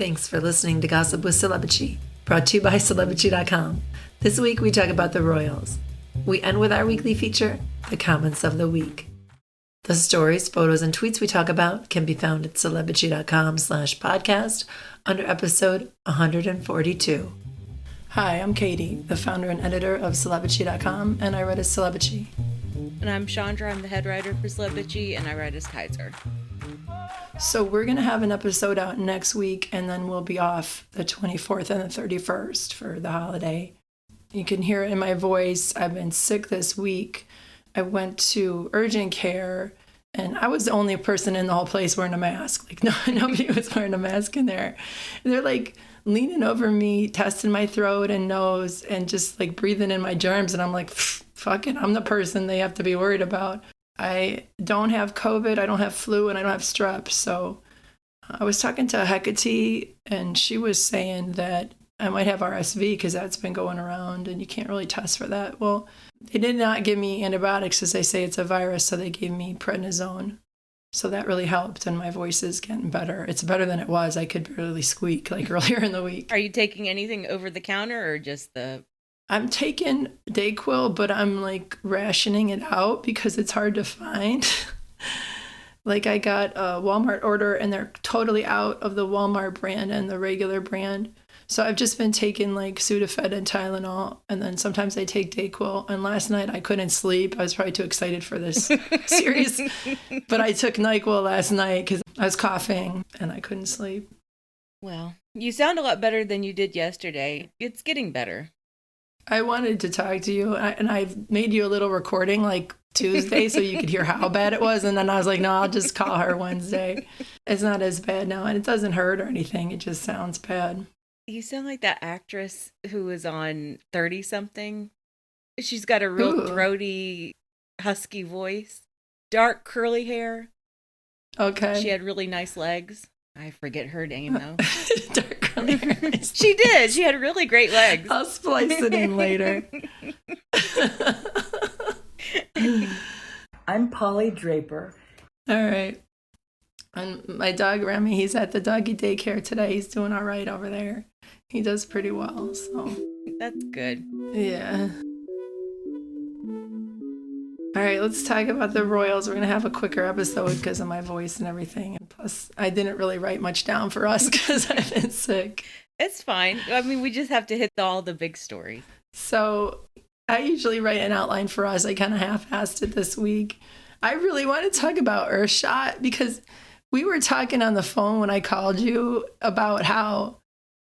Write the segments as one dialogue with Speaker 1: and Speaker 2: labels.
Speaker 1: Thanks for listening to Gossip with Celebrity, brought to you by Celebrity.com. This week we talk about the royals. We end with our weekly feature, the comments of the week. The stories, photos, and tweets we talk about can be found at Celebrity.com/podcast under episode 142. Hi, I'm Katie, the founder and editor of Celebrity.com, and I write as Celebrity.
Speaker 2: And I'm Chandra, I'm the head writer for Celebrity, and I write as Kaiser.
Speaker 1: So we're going to have an episode out next week, and then we'll be off the 24th and the 31st for the holiday. You can hear it in my voice. I've been sick this week. I went to urgent care, and I was the only person in the whole place wearing a mask. Like, nobody was wearing a mask in there. And they're like leaning over me, testing my throat and nose, and just like breathing in my germs. And I'm like, fuck it, I'm the person they have to be worried about. I don't have COVID, I don't have flu, and I don't have strep. So I was talking to Hecate, and she was saying that I might have RSV because that's been going around, and you can't really test for that. Well, they did not give me antibiotics as they say it's a virus, so they gave me prednisone. So that really helped, and my voice is getting better. It's better than it was. I could barely squeak like earlier in the week.
Speaker 2: Are you taking anything over the counter or just the...
Speaker 1: I'm taking Dayquil, but I'm like rationing it out because it's hard to find. Like I got a Walmart order and they're totally out of the Walmart brand and the regular brand. So I've just been taking like Sudafed and Tylenol, and then sometimes I take Dayquil. And last night I couldn't sleep. I was probably too excited for this series. But I took NyQuil last night because I was coughing and I couldn't sleep.
Speaker 2: Well, you sound a lot better than you did yesterday. It's getting better.
Speaker 1: I wanted to talk to you, and I made you a little recording like Tuesday so you could hear how bad it was. And then I was like, no, I'll just call her Wednesday. It's not as bad now, and it doesn't hurt or anything. It just sounds bad.
Speaker 2: You sound like that actress who was on 30-something. She's got a real throaty, husky voice, dark curly hair.
Speaker 1: Okay.
Speaker 2: She had really nice legs. I forget her name, though.
Speaker 1: Dark curly hair.
Speaker 2: She did. She had really great legs.
Speaker 1: I'll splice it in later. I'm Polly Draper. All right. And my dog, Remy, he's at the doggy daycare today. He's doing all right over there. He does pretty well, so.
Speaker 2: That's good.
Speaker 1: Yeah. All right, let's talk about the royals. We're going to have a quicker episode because of my voice and everything. And plus, I didn't really write much down for us because I've been sick.
Speaker 2: It's fine. I mean, we just have to hit all the big stories.
Speaker 1: So I usually write an outline for us. I kind of half-assed it this week. I really want to talk about Earthshot because we were talking on the phone when I called you about how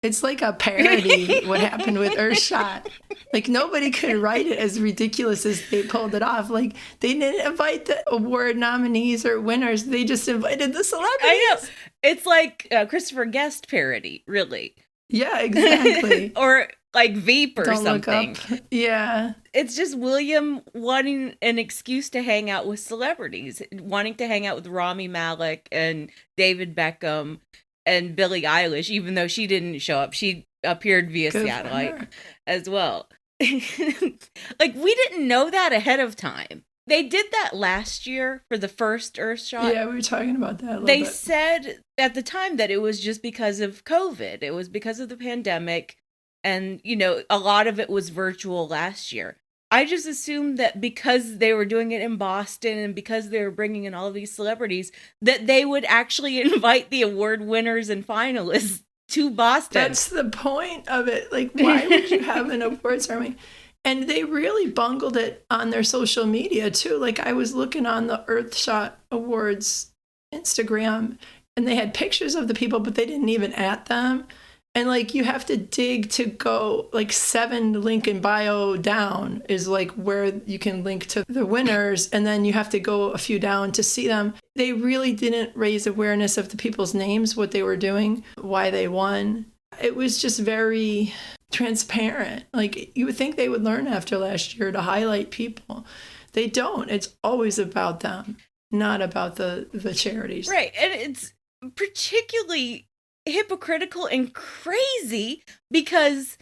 Speaker 1: it's like a parody what happened with Earthshot. Like nobody could write it as ridiculous as they pulled it off. Like they didn't invite the award nominees or winners. They just invited the celebrities.
Speaker 2: I know. It's like a Christopher Guest parody, really.
Speaker 1: Yeah, exactly.
Speaker 2: Or like Veep or
Speaker 1: Don't
Speaker 2: something.
Speaker 1: Look up. Yeah.
Speaker 2: It's just William wanting an excuse to hang out with celebrities, wanting to hang out with Rami Malek and David Beckham and Billie Eilish, even though she didn't show up. She appeared via satellite as well. Like, we didn't know that ahead of time. They did that last year for the first Earthshot.
Speaker 1: Yeah, we were talking about that a little
Speaker 2: They
Speaker 1: bit.
Speaker 2: said at the time that it was just because of COVID. It was because of the pandemic. And, you know, a lot of it was virtual last year. I just assumed that because they were doing it in Boston and because they were bringing in all of these celebrities, that they would actually invite the award winners and finalists to Boston.
Speaker 1: That's the point of it. Like, why would you have an award ceremony? And they really bungled it on their social media, too. Like, I was looking on the Earthshot Awards Instagram, and they had pictures of the people, but they didn't even at them. And, like, you have to dig to go, like, 7 link in bio down is, like, where you can link to the winners. And then you have to go a few down to see them. They really didn't raise awareness of the people's names, what they were doing, why they won. It was just very transparent. Like, you would think they would learn after last year to highlight people. They don't. It's always about them, not about the charities.
Speaker 2: Right. And it's particularly hypocritical and crazy because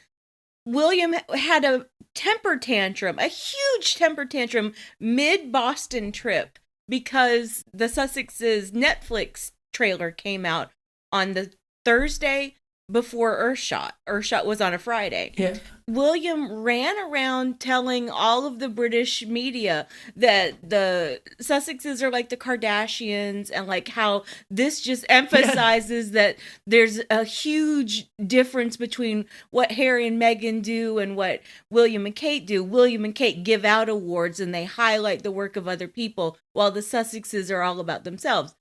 Speaker 2: William had a temper tantrum, a huge temper tantrum mid-Boston trip because the Sussexes Netflix trailer came out on the Thursday before Earthshot. Earthshot was on a Friday.
Speaker 1: Yeah.
Speaker 2: William ran around telling all of the British media that the Sussexes are like the Kardashians, and like how this just emphasizes that there's a huge difference between what Harry and Meghan do and what William and Kate do. William and Kate give out awards and they highlight the work of other people, while the Sussexes are all about themselves.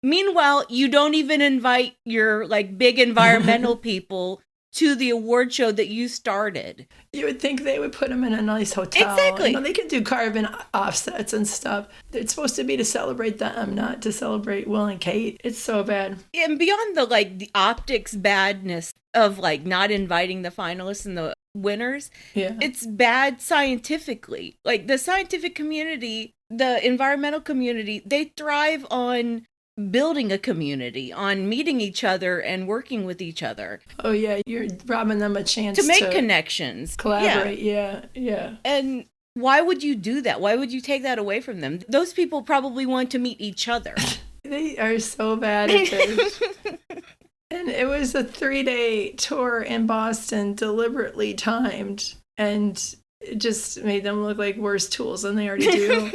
Speaker 2: Meanwhile, you don't even invite your like big environmental people to the award show that you started.
Speaker 1: You would think they would put them in a nice hotel.
Speaker 2: Exactly.
Speaker 1: You know, they can do carbon offsets and stuff. It's supposed to be to celebrate them, not to celebrate Will and Kate. It's so bad.
Speaker 2: And beyond the optics badness of like not inviting the finalists and the winners, it's bad scientifically. Like the scientific community, the environmental community, they thrive on building a community, on meeting each other and working with each other.
Speaker 1: Oh yeah, you're robbing them a chance
Speaker 2: to make connections,
Speaker 1: collaborate. Yeah.
Speaker 2: And why would you do that? Why would you take that away from them? Those people probably want to meet each other.
Speaker 1: They are so bad at this. And it was a 3-day tour in Boston, deliberately timed, and it just made them look like worse tools than they already do.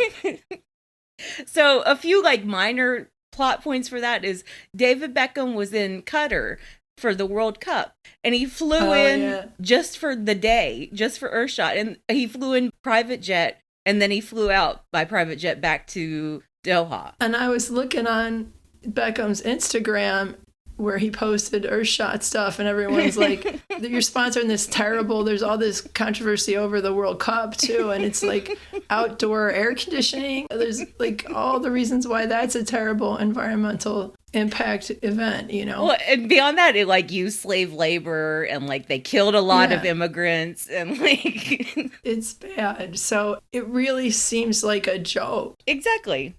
Speaker 2: So a few like minor plot points for that is David Beckham was in Qatar for the World Cup, and he flew just for the day, just for Earthshot, and he flew in private jet, and then he flew out by private jet back to Doha.
Speaker 1: And I was looking on Beckham's Instagram where he posted Earthshot stuff, and everyone's like, you're sponsoring this terrible, there's all this controversy over the World Cup too, and it's like outdoor air conditioning. There's like all the reasons why that's a terrible environmental impact event, you know.
Speaker 2: Well, and beyond that, it like used slave labor, and like they killed a lot of immigrants, and like
Speaker 1: it's bad. So it really seems like a joke.
Speaker 2: Exactly.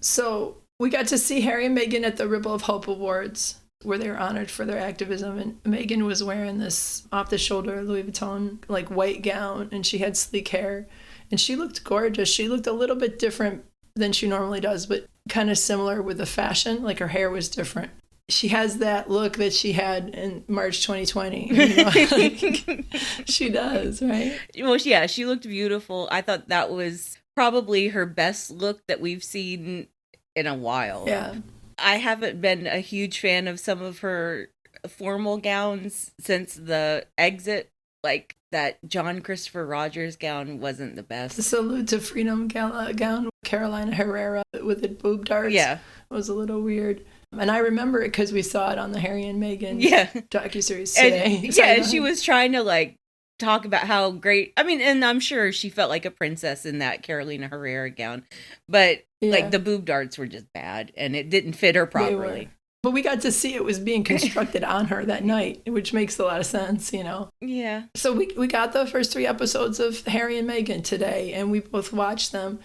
Speaker 1: So we got to see Harry and Meghan at the Ripple of Hope Awards, where they were honored for their activism, and Meghan was wearing this off-the-shoulder Louis Vuitton like white gown, and she had sleek hair, and she looked gorgeous. She looked a little bit different than she normally does, but kind of similar with the fashion. Like her hair was different. She has that look that she had in March 2020. You know? Like, she does, right?
Speaker 2: Well, yeah, she looked beautiful. I thought that was probably her best look that we've seen in a while.
Speaker 1: Yeah.
Speaker 2: I haven't been a huge fan of some of her formal gowns since the exit. Like that John Christopher Rogers gown wasn't the best.
Speaker 1: The Salute to Freedom gown, Carolina Herrera with the boob darts.
Speaker 2: Yeah.
Speaker 1: Was a little weird. And I remember it because we saw it on the Harry and Meghan docuseries today.
Speaker 2: And she was trying to like talk about how great, I mean, and I'm sure she felt like a princess in that Carolina Herrera gown, but like the boob darts were just bad and it didn't fit her properly.
Speaker 1: But we got to see it was being constructed on her that night, which makes a lot of sense, you know?
Speaker 2: Yeah.
Speaker 1: So we got the first 3 episodes of Harry and Meghan today, and we both watched them,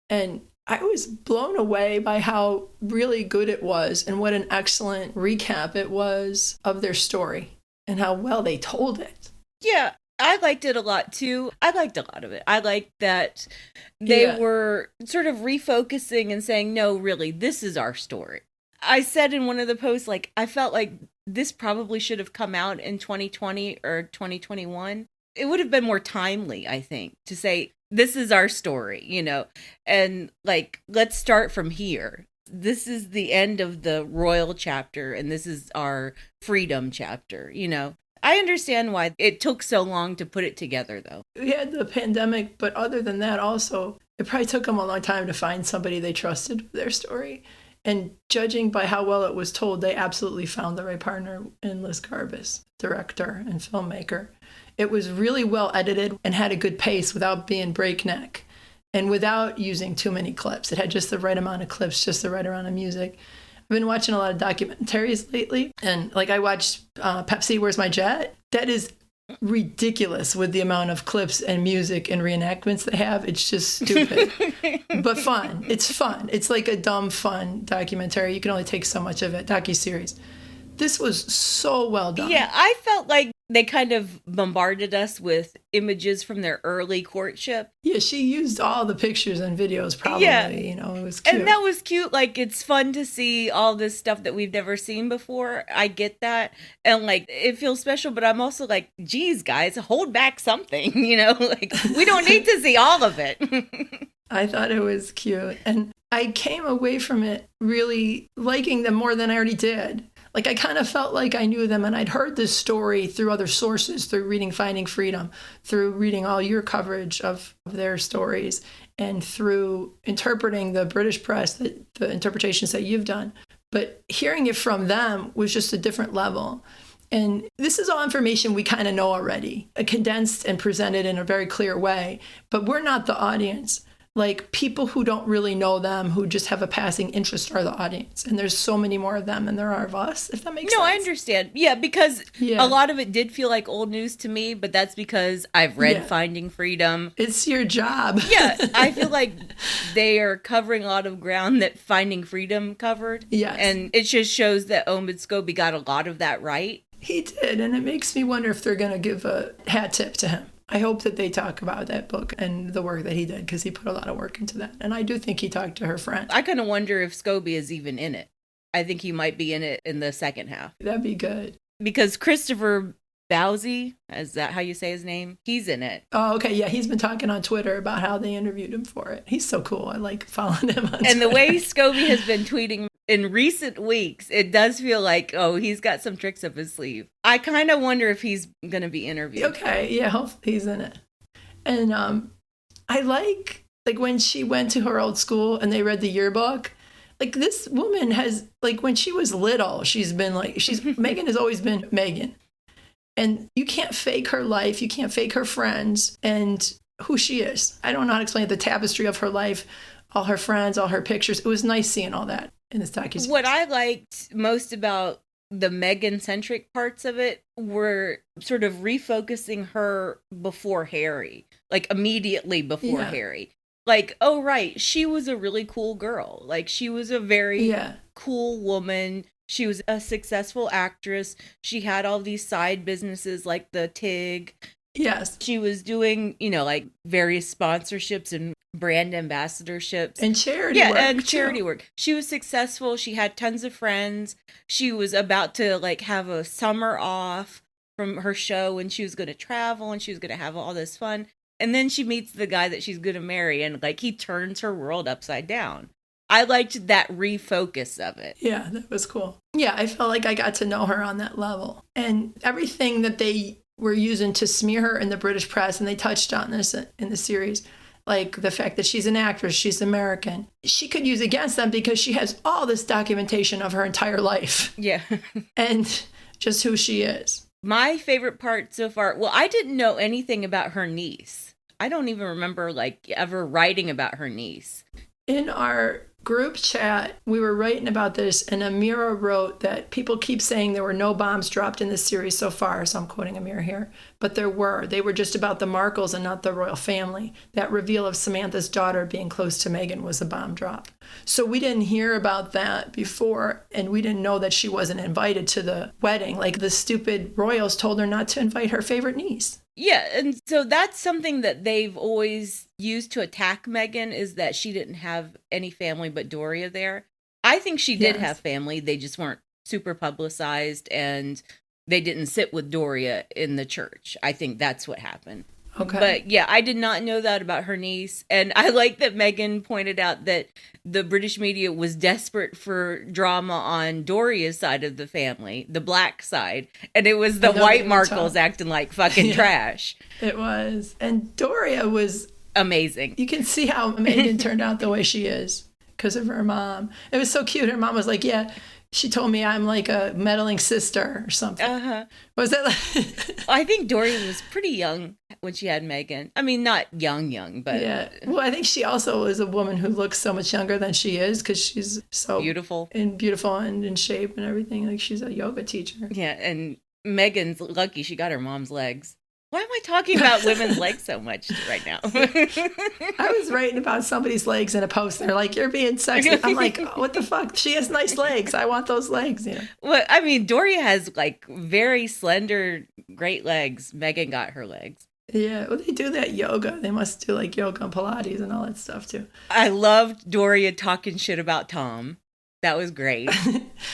Speaker 1: and I was blown away by how really good it was and what an excellent recap it was of their story and how well they told it.
Speaker 2: Yeah. I liked it a lot too. I liked a lot of it. I liked that they were sort of refocusing and saying, no, really, this is our story. I said in one of the posts, like, I felt like this probably should have come out in 2020 or 2021. It would have been more timely, I think, to say, this is our story, you know, and like, let's start from here. This is the end of the royal chapter, and this is our freedom chapter, you know. I understand why it took so long to put it together, though.
Speaker 1: We had the pandemic, but other than that, also, it probably took them a long time to find somebody they trusted with their story. And judging by how well it was told, they absolutely found the right partner in Liz Garbus, director and filmmaker. It was really well edited and had a good pace without being breakneck and without using too many clips. It had just the right amount of clips, just the right amount of music. I've been watching a lot of documentaries lately, and like I watched Pepsi, Where's My Jet? That is ridiculous with the amount of clips and music and reenactments they have. It's just stupid, but fun. It's fun. It's like a dumb, fun documentary. You can only take so much of it, docuseries. This was so well done.
Speaker 2: Yeah, I felt like they kind of bombarded us with images from their early courtship.
Speaker 1: Yeah, she used all the pictures and videos probably, it was cute.
Speaker 2: And that was cute. Like, it's fun to see all this stuff that we've never seen before. I get that. And, like, it feels special, but I'm also like, geez, guys, hold back something, Like, we don't need to see all of it.
Speaker 1: I thought it was cute. And I came away from it really liking them more than I already did. Like, I kind of felt like I knew them, and I'd heard this story through other sources, through reading Finding Freedom, through reading all your coverage of their stories, and through interpreting the British press, the interpretations that you've done. But hearing it from them was just a different level. And this is all information we kind of know already, condensed and presented in a very clear way. But we're not the audience. Like, people who don't really know them, who just have a passing interest, are the audience. And there's so many more of them than there are of us, if that makes sense.
Speaker 2: No, I understand. Yeah, because a lot of it did feel like old news to me, but that's because I've read Finding Freedom.
Speaker 1: It's your job.
Speaker 2: Yeah, I feel like they are covering a lot of ground that Finding Freedom covered.
Speaker 1: Yes.
Speaker 2: And it just shows that Omid Scobie got a lot of that right.
Speaker 1: He did, and it makes me wonder if they're going to give a hat tip to him. I hope that they talk about that book and the work that he did, because he put a lot of work into that. And I do think he talked to her friend.
Speaker 2: I kind of wonder if Scobie is even in it. I think he might be in it in the second half.
Speaker 1: That'd be good.
Speaker 2: Because Christopher Bowsey, is that how you say his name? He's in it.
Speaker 1: Oh, okay. Yeah, he's been talking on Twitter about how they interviewed him for it. He's so cool. I like following him on Twitter.
Speaker 2: And the way Scobie has been tweeting in recent weeks, it does feel like, he's got some tricks up his sleeve. I kind of wonder if he's going to be interviewed.
Speaker 1: Okay, yeah, hopefully he's in it. And I like when she went to her old school and they read the yearbook. Like, this woman has, like, when she was little, she's been like, Meghan has always been Meghan. And you can't fake her life. You can't fake her friends and who she is. I don't know how to explain it, the tapestry of her life, all her friends, all her pictures. It was nice seeing all that in this docuseries.
Speaker 2: What I liked most about the Meghan-centric parts of it were sort of refocusing her before Harry, like immediately before Harry. Like, oh, right, she was a really cool girl. Like, she was a very cool woman. She was a successful actress. She had all these side businesses like the TIG.
Speaker 1: Yes.
Speaker 2: She was doing, like various sponsorships and brand ambassadorships.
Speaker 1: And charity work.
Speaker 2: Yeah, and charity work. She was successful. She had tons of friends. She was about to have a summer off from her show, and she was going to travel and she was going to have all this fun. And then she meets the guy that she's going to marry, and he turns her world upside down. I liked that refocus of it.
Speaker 1: Yeah, that was cool. Yeah, I felt like I got to know her on that level. And everything that they were using to smear her in the British press, and they touched on this in the series, like the fact that she's an actress, she's American, she could use against them because she has all this documentation of her entire life.
Speaker 2: Yeah.
Speaker 1: And just who she is.
Speaker 2: My favorite part so far, well, I didn't know anything about her niece. I don't even remember ever writing about her niece.
Speaker 1: In our group chat, we were writing about this, and Amira wrote that people keep saying there were no bombs dropped in this series so far, so I'm quoting Amira here, but there were. They were just about the Markles and not the royal family. That reveal of Samantha's daughter being close to Meghan was a bomb drop. So we didn't hear about that before, and we didn't know that she wasn't invited to the wedding. Like, the stupid royals told her not to invite her favorite niece.
Speaker 2: Yeah, and so that's something that they've always used to attack Meghan, is that she didn't have any family but Doria there. I think she did have family. They just weren't super publicized, and they didn't sit with Doria in the church. I think that's what happened.
Speaker 1: Okay.
Speaker 2: But yeah, I did not know that about her niece. And I like that Meghan pointed out that the British media was desperate for drama on Doria's side of the family, the black side. And it was the white Markles acting like fucking trash.
Speaker 1: It was. And Doria was
Speaker 2: amazing.
Speaker 1: You can see how Meghan turned out the way she is because of her mom. It was so cute. Her mom was like, yeah, she told me I'm like a meddling sister or something. Uh-huh. Was that
Speaker 2: I think Doria was pretty young when she had Meghan. I mean, not young, but...
Speaker 1: Yeah. Well, I think she also is a woman who looks so much younger than she is because she's so...
Speaker 2: Beautiful
Speaker 1: and in shape and everything. Like, she's a yoga teacher.
Speaker 2: Yeah, and Meghan's lucky she got her mom's legs. Why am I talking about women's legs so much right now?
Speaker 1: I was writing about somebody's legs in a post. They're like, "You're being sexy." I'm like, oh, "What the fuck? She has nice legs. I want those legs." You know.
Speaker 2: Well, I mean, Doria has like very slender, great legs. Meghan got her legs.
Speaker 1: Yeah, well, they do that yoga. They must do like yoga and Pilates and all that stuff too.
Speaker 2: I loved Doria talking shit about Tom. That was great.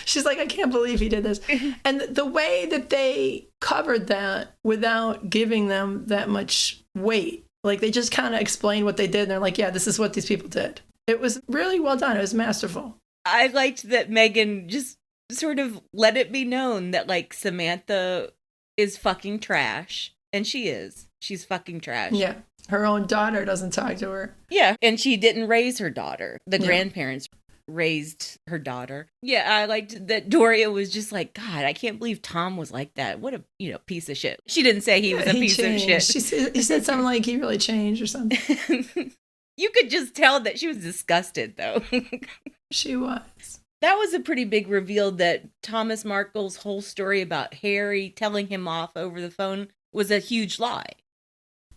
Speaker 1: She's like, I can't believe he did this. And the way that they covered that without giving them that much weight, like they just kind of explained what they did. And they're like, yeah, this is what these people did. It was really well done. It was masterful.
Speaker 2: I liked that Meghan just sort of let it be known that like Samantha is fucking trash. And she is. She's fucking trash.
Speaker 1: Yeah. Her own daughter doesn't talk to her.
Speaker 2: Yeah. And she didn't raise her daughter. The grandparents raised her daughter. Yeah, I liked that Doria was just like, God, I can't believe Tom was like that. What a piece of shit. She didn't say he was a piece
Speaker 1: changed.
Speaker 2: of shit.
Speaker 1: He said something like he really changed or something.
Speaker 2: You could just tell that she was disgusted, though.
Speaker 1: She was.
Speaker 2: That was a pretty big reveal that Thomas Markle's whole story about Harry telling him off over the phone was a huge lie.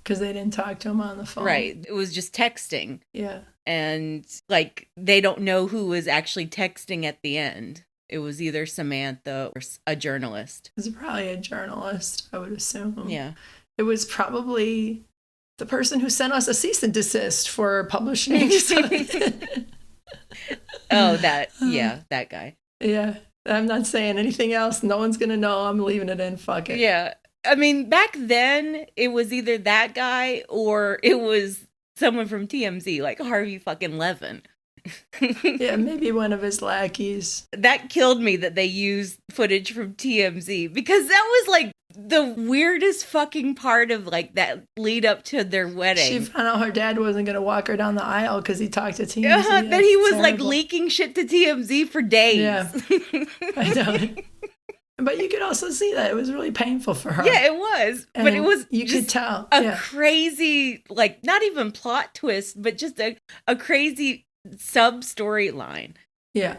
Speaker 1: Because they didn't talk to him on the phone.
Speaker 2: Right. It was just texting.
Speaker 1: Yeah.
Speaker 2: And like they don't know who was actually texting at the end. It was either Samantha or a journalist.
Speaker 1: It was probably a journalist, I would assume.
Speaker 2: Yeah.
Speaker 1: It was probably the person who sent us a cease and desist for publishing.
Speaker 2: Oh, that guy.
Speaker 1: Yeah. I'm not saying anything else. No one's going to know. I'm leaving it in. Fuck it.
Speaker 2: Yeah. I mean, back then, it was either that guy or it was someone from TMZ, like Harvey fucking Levin.
Speaker 1: Yeah, maybe one of his lackeys.
Speaker 2: That killed me that they used footage from TMZ because that was like the weirdest fucking part of like that lead up to their wedding.
Speaker 1: She found out her dad wasn't going to walk her down the aisle because he talked to TMZ.
Speaker 2: Then he was like leaking shit to TMZ for days.
Speaker 1: Yeah, I know. But you could also see that it was really painful for her.
Speaker 2: Yeah, it was.
Speaker 1: And
Speaker 2: but it was
Speaker 1: you could tell
Speaker 2: a crazy, like not even plot twist, but just a crazy sub storyline.
Speaker 1: Yeah.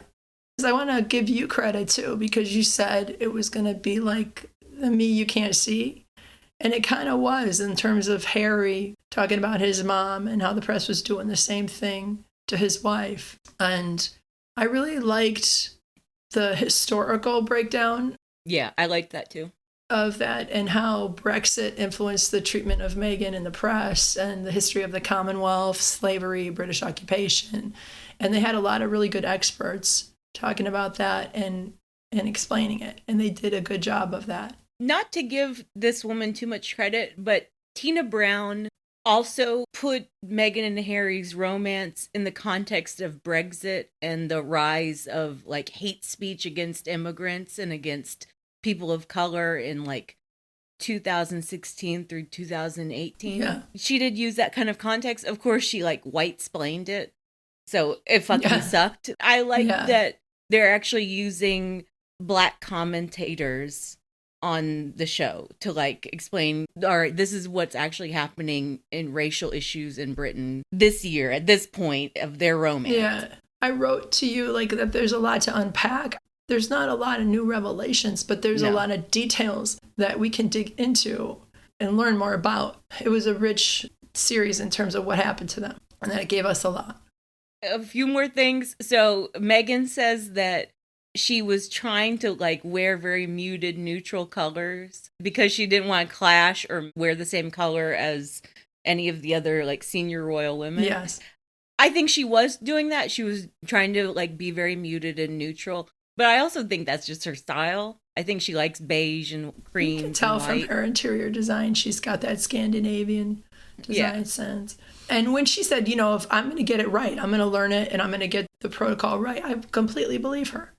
Speaker 1: I want to give you credit too, because you said it was going to be like the me you can't see. And it kind of was in terms of Harry talking about his mom and how the press was doing the same thing to his wife. And I really liked the historical breakdown.
Speaker 2: Yeah, I liked that too.
Speaker 1: Of that and how Brexit influenced the treatment of Meghan in the press and the history of the Commonwealth, slavery, British occupation. And they had a lot of really good experts talking about that and explaining it. And they did a good job of that.
Speaker 2: Not to give this woman too much credit, but Tina Brown also put Meghan and Harry's romance in the context of Brexit and the rise of like hate speech against immigrants and against people of color in like 2016 through 2018.
Speaker 1: Yeah.
Speaker 2: She did use that kind of context. Of course, she like white-splained it. So it fucking sucked. I like that they're actually using Black commentators on the show to like explain, all right, this is what's actually happening in racial issues in Britain this year at this point of their romance.
Speaker 1: Yeah. I wrote to you like that there's a lot to unpack. There's not a lot of new revelations, but there's a lot of details that we can dig into and learn more about. It was a rich series in terms of what happened to them, and that it gave us a lot.
Speaker 2: A few more things. So Meghan says that she was trying to like wear very muted neutral colors because she didn't want to clash or wear the same color as any of the other like senior royal women.
Speaker 1: Yes.
Speaker 2: I think she was doing that. She was trying to like be very muted and neutral. But I also think that's just her style. I think she likes beige and cream. You can
Speaker 1: tell from her interior design, she's got that Scandinavian design sense. And when she said, if I'm going to get it right, I'm going to learn it and I'm going to get the protocol right, I completely believe her.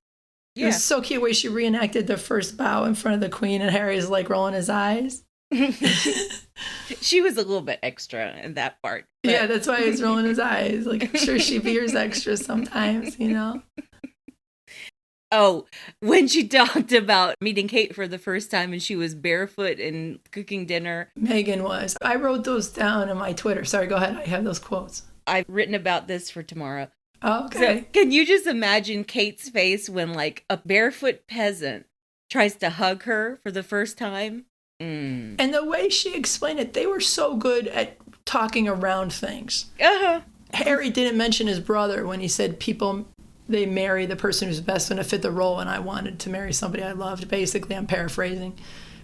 Speaker 1: Yeah. It was so cute the way she reenacted the first bow in front of the Queen and Harry's like rolling his eyes.
Speaker 2: She was a little bit extra in that part.
Speaker 1: But... Yeah, that's why he's rolling his eyes. Like, I'm sure she veers extra sometimes,
Speaker 2: Oh, when she talked about meeting Kate for the first time and she was barefoot and cooking dinner.
Speaker 1: Meghan was. I wrote those down on my Twitter. Sorry, go ahead. I have those quotes.
Speaker 2: I've written about this for tomorrow.
Speaker 1: Oh, okay.
Speaker 2: So, can you just imagine Kate's face when like a barefoot peasant tries to hug her for the first time?
Speaker 1: And the way she explained it, they were so good at talking around things.
Speaker 2: Uh-huh.
Speaker 1: Harry didn't mention his brother when he said they marry the person who's best going to fit the role, and I wanted to marry somebody I loved. Basically, I'm paraphrasing.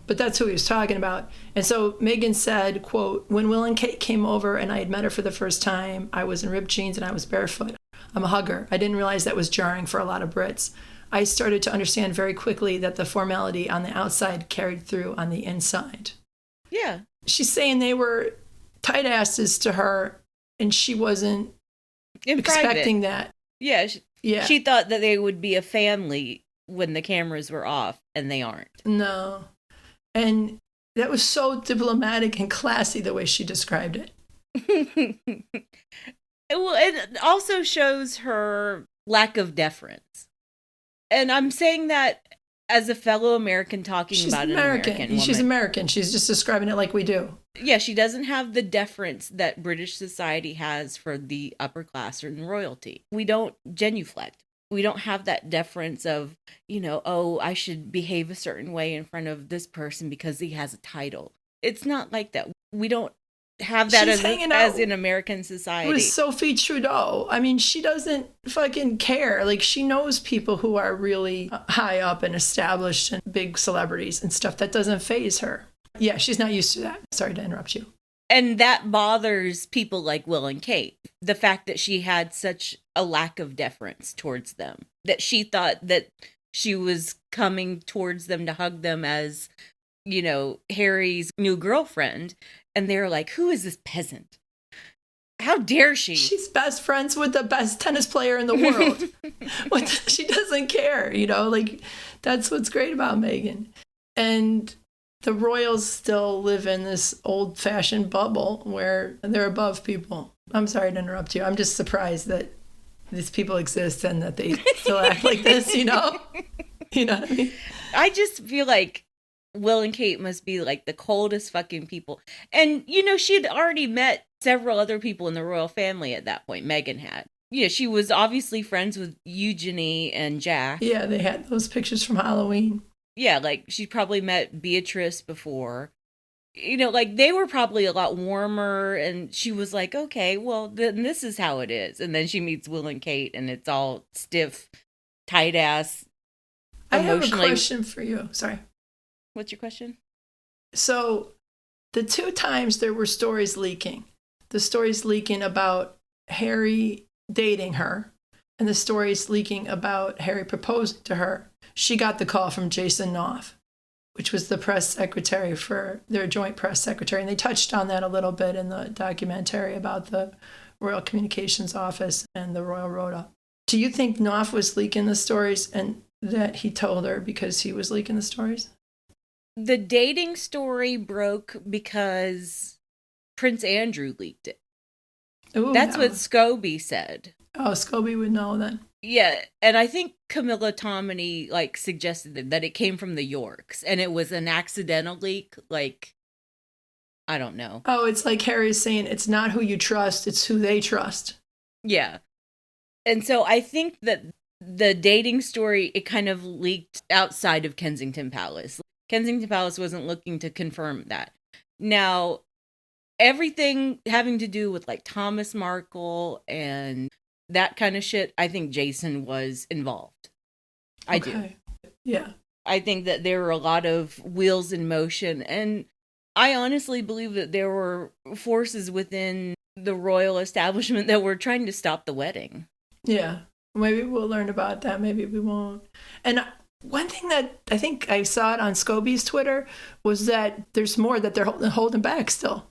Speaker 1: But that's who he was talking about. And so Meghan said, quote, "When Will and Kate came over and I had met her for the first time, I was in ripped jeans and I was barefoot. I'm a hugger. I didn't realize that was jarring for a lot of Brits. I started to understand very quickly that the formality on the outside carried through on the inside."
Speaker 2: Yeah.
Speaker 1: She's saying they were tight asses to her and she wasn't expecting that.
Speaker 2: Yeah. She thought that they would be a family when the cameras were off, and they aren't.
Speaker 1: No. And that was so diplomatic and classy the way she described it.
Speaker 2: Well, it also shows her lack of deference. And I'm saying that as a fellow American talking about an American woman.
Speaker 1: She's American. She's just describing it like we do.
Speaker 2: Yeah, she doesn't have the deference that British society has for the upper class and royalty. We don't genuflect. We don't have that deference of, oh, I should behave a certain way in front of this person because he has a title. It's not like that. We don't have that as in American society.
Speaker 1: With Sophie Trudeau. I mean, she doesn't fucking care. Like, she knows people who are really high up and established and big celebrities and stuff. That doesn't faze her. Yeah, she's not used to that. Sorry to interrupt you.
Speaker 2: And that bothers people like Will and Kate. The fact that she had such a lack of deference towards them. That she thought that she was coming towards them to hug them as, Harry's new girlfriend. And they're like, who is this peasant? How dare she?
Speaker 1: She's best friends with the best tennis player in the world. She doesn't care, like, that's what's great about Meghan. And the royals still live in this old-fashioned bubble where they're above people. I'm sorry to interrupt you. I'm just surprised that these people exist and that they still act like this, You know what I mean?
Speaker 2: I just feel like Will and Kate must be like the coldest fucking people. And, she'd already met several other people in the royal family at that point. Meghan had. Yeah, she was obviously friends with Eugenie and Jack.
Speaker 1: Yeah, they had those pictures from Halloween.
Speaker 2: Yeah, like she probably met Beatrice before. Like they were probably a lot warmer, and she was like, okay, well, then this is how it is. And then she meets Will and Kate, and it's all stiff, tight ass.
Speaker 1: I have a question for you. Sorry.
Speaker 2: What's your question?
Speaker 1: So the 2 times there were stories leaking. The stories leaking about Harry dating her, and the stories leaking about Harry proposing to her. She got the call from Jason Knopf, which was the press secretary for their joint press secretary. And they touched on that a little bit in the documentary about the Royal Communications Office and the Royal Rota. Do you think Knopf was leaking the stories and that he told her because he was leaking the stories?
Speaker 2: The dating story broke because Prince Andrew leaked it.
Speaker 1: Ooh,
Speaker 2: That's what Scobie said.
Speaker 1: Oh, Scobie would know then.
Speaker 2: Yeah, and I think Camilla Tominey suggested that it came from the Yorks, and it was an accidental leak. I don't know.
Speaker 1: Oh, it's like Harry's saying, it's not who you trust, it's who they trust.
Speaker 2: Yeah, and so I think that the dating story, it kind of leaked outside of Kensington Palace. Kensington Palace wasn't looking to confirm that. Now, everything having to do with Thomas Markle and that kind of shit, I think Jason was involved. I do.
Speaker 1: Yeah.
Speaker 2: I think that there were a lot of wheels in motion, and I honestly believe that there were forces within the royal establishment that were trying to stop the wedding.
Speaker 1: Yeah. Maybe we'll learn about that. Maybe we won't. And one thing that I think I saw it on Scobie's Twitter was that there's more that they're holding back still.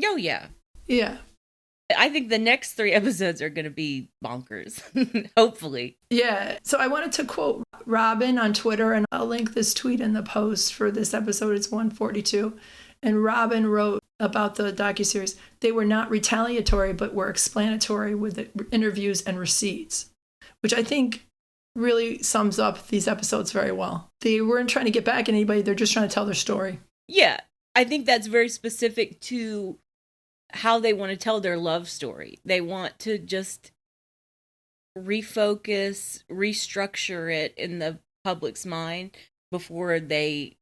Speaker 2: Oh, yeah.
Speaker 1: Yeah.
Speaker 2: I think the next 3 episodes are going to be bonkers, hopefully.
Speaker 1: Yeah. So I wanted to quote Robin on Twitter, and I'll link this tweet in the post for this episode. It's 142. And Robin wrote about the docuseries. They were not retaliatory, but were explanatory with the interviews and receipts, which I think really sums up these episodes very well. They weren't trying to get back at anybody. They're just trying to tell their story.
Speaker 2: Yeah. I think that's very specific to how they want to tell their love story. They want to just refocus, restructure it in the public's mind before they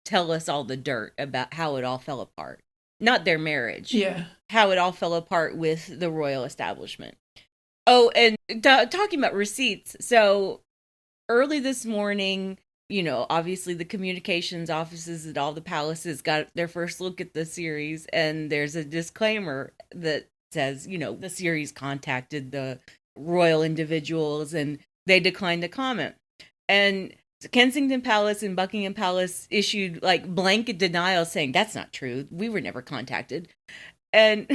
Speaker 2: tell us all the dirt about how it all fell apart. Not their marriage.
Speaker 1: Yeah.
Speaker 2: How it all fell apart with the royal establishment. Oh, and talking about receipts. So early this morning, obviously the communications offices at all the palaces got their first look at the series, and there's a disclaimer that says, the series contacted the royal individuals and they declined to comment. And Kensington Palace and Buckingham Palace issued blanket denial saying that's not true. We were never contacted. And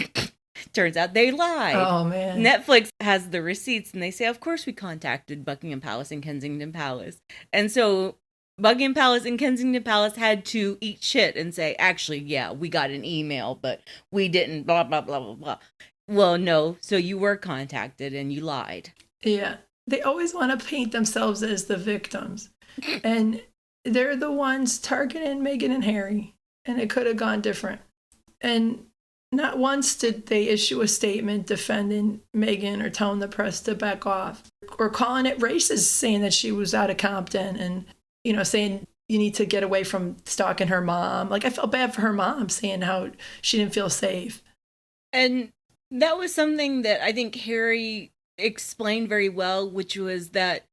Speaker 2: turns out they lied.
Speaker 1: Oh, man.
Speaker 2: Netflix has the receipts and they say, of course we contacted Buckingham Palace and Kensington Palace. And so Buckingham Palace and Kensington Palace had to eat shit and say, actually, yeah, we got an email, but we didn't, blah, blah, blah, blah, blah. Well, no, so you were contacted and you lied.
Speaker 1: Yeah. They always want to paint themselves as the victims. And they're the ones targeting Meghan and Harry. And it could have gone different. And not once did they issue a statement defending Meghan or telling the press to back off. Or calling it racist, saying that she was out of Compton and, saying you need to get away from stalking her mom. I felt bad for her mom, saying how she didn't feel safe.
Speaker 2: And that was something that I think Harry explained very well, which was that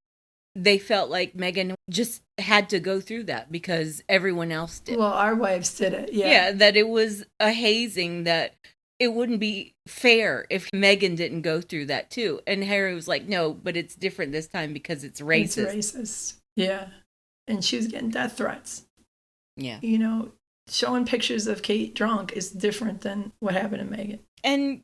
Speaker 2: they felt like Meghan just had to go through that because everyone else did.
Speaker 1: Well, our wives did it, yeah.
Speaker 2: Yeah, that it was a hazing, that it wouldn't be fair if Meghan didn't go through that too. And Harry was like, no, but it's different this time because it's racist.
Speaker 1: It's racist, yeah. And she was getting death threats.
Speaker 2: Yeah.
Speaker 1: Showing pictures of Kate drunk is different than what happened to Meghan.
Speaker 2: And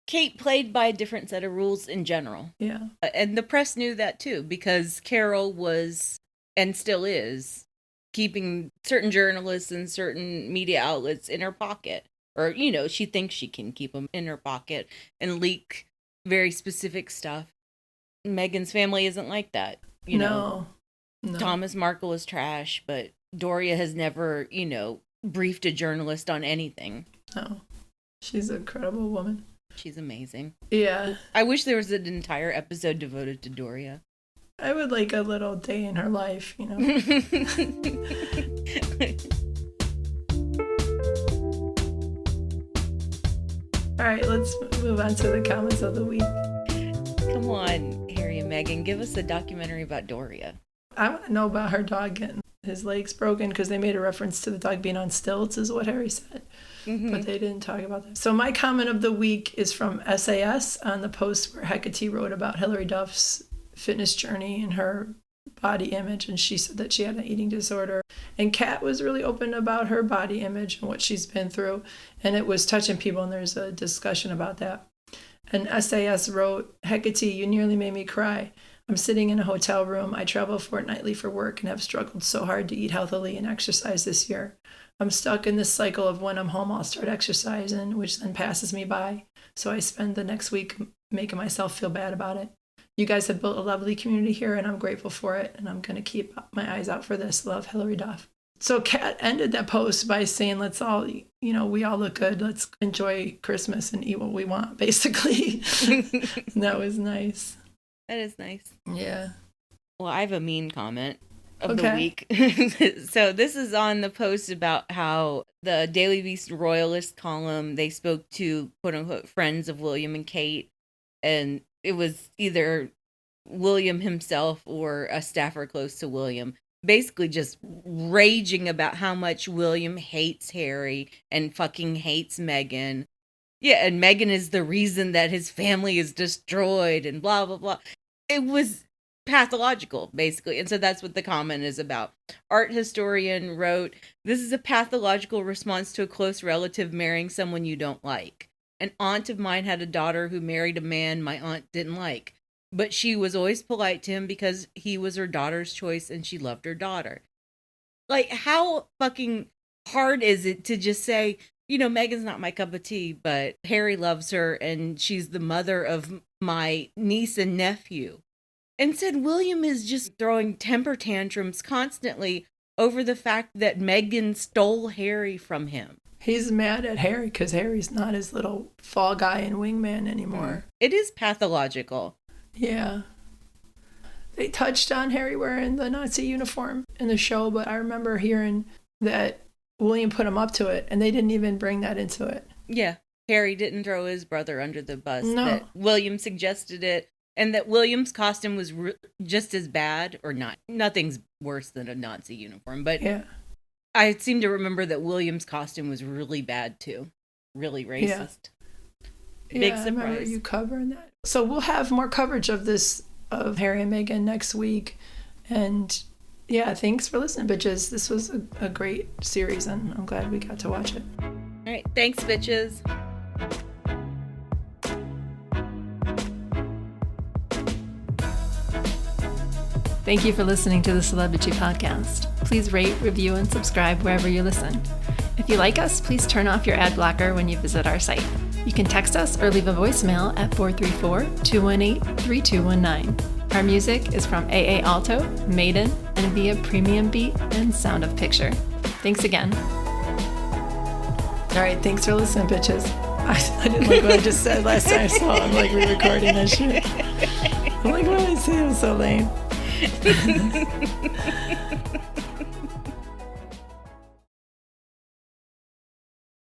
Speaker 2: Kate played by a different set of rules in general.
Speaker 1: Yeah.
Speaker 2: And the press knew that too, because Carol was, and still is, keeping certain journalists and certain media outlets in her pocket. Or, she thinks she can keep them in her pocket and leak very specific stuff. Meghan's family isn't like that.
Speaker 1: No.
Speaker 2: Thomas Markle is trash, but Doria has never, briefed a journalist on anything.
Speaker 1: No. She's an incredible woman.
Speaker 2: She's amazing.
Speaker 1: Yeah.
Speaker 2: I wish there was an entire episode devoted to Doria.
Speaker 1: I would like a little day in her life,
Speaker 2: All
Speaker 1: right, let's move on to the comments of the week.
Speaker 2: Come on, Harry and Meghan, give us a documentary about Doria.
Speaker 1: I want to know about her dog getting his legs broken because they made a reference to the dog being on stilts, is what Harry said. Mm-hmm. But they didn't talk about that. So my comment of the week is from SAS on the post where Hecate wrote about Hilary Duff's fitness journey and her body image. And she said that she had an eating disorder. And Kat was really open about her body image and what she's been through. And it was touching people, and there's a discussion about that. And SAS wrote, Hecate, you nearly made me cry. I'm sitting in a hotel room. I travel fortnightly for work and have struggled so hard to eat healthily and exercise this year. I'm stuck in this cycle of when I'm home, I'll start exercising, which then passes me by. So I spend the next week making myself feel bad about it. You guys have built a lovely community here, and I'm grateful for it. And I'm going to keep my eyes out for this. Love, Hilary Duff. So Kat ended that post by saying, let's all, we all look good. Let's enjoy Christmas and eat what we want, basically. And that was nice.
Speaker 2: That is nice.
Speaker 1: Yeah.
Speaker 2: Well, I have a mean comment of the week. So this is on the post about how the Daily Beast Royalist column, they spoke to quote-unquote friends of William and Kate, and it was either William himself or a staffer close to William, basically just raging about how much William hates Harry and fucking hates Meghan. Yeah, and Meghan is the reason that his family is destroyed and blah, blah, blah. It was pathological, basically. And so that's what the comment is about. Art historian wrote, this is a pathological response to a close relative marrying someone you don't like. An aunt of mine had a daughter who married a man my aunt didn't like. But she was always polite to him because he was her daughter's choice and she loved her daughter. How fucking hard is it to just say, Meghan's not my cup of tea, but Harry loves her and she's the mother of my niece and nephew. Instead, William is just throwing temper tantrums constantly over the fact that Meghan stole Harry from him.
Speaker 1: He's mad at Harry because Harry's not his little fall guy and wingman anymore.
Speaker 2: It is pathological.
Speaker 1: Yeah. They touched on Harry wearing the Nazi uniform in the show, but I remember hearing that William put him up to it, and they didn't even bring that into it.
Speaker 2: Yeah. Harry didn't throw his brother under the bus.
Speaker 1: No.
Speaker 2: That William suggested it, and that William's costume was just as bad, or not. Nothing's worse than a Nazi uniform, but
Speaker 1: Yeah.
Speaker 2: I seem to remember that William's costume was really bad too. Really racist. Big
Speaker 1: I remember
Speaker 2: surprise.
Speaker 1: you covering that. So we'll have more coverage of Harry and Meghan next week. And yeah, thanks for listening, bitches. This was a great series, and I'm glad we got to watch it.
Speaker 2: All right. Thanks, bitches.
Speaker 1: Thank you for listening to the Celebrity Podcast. Please rate, review, and subscribe wherever you listen. If you like us, please turn off your ad blocker when you visit our site. You can text us or leave a voicemail at 434-218-3219. Our music is from AA Alto, Maiden, and via Premium Beat and Sound of Picture. Thanks again. All right, thanks for listening, bitches. I didn't like what I just said last time I saw I'm like re-recording that shit. I'm like, what did I say? It was so lame.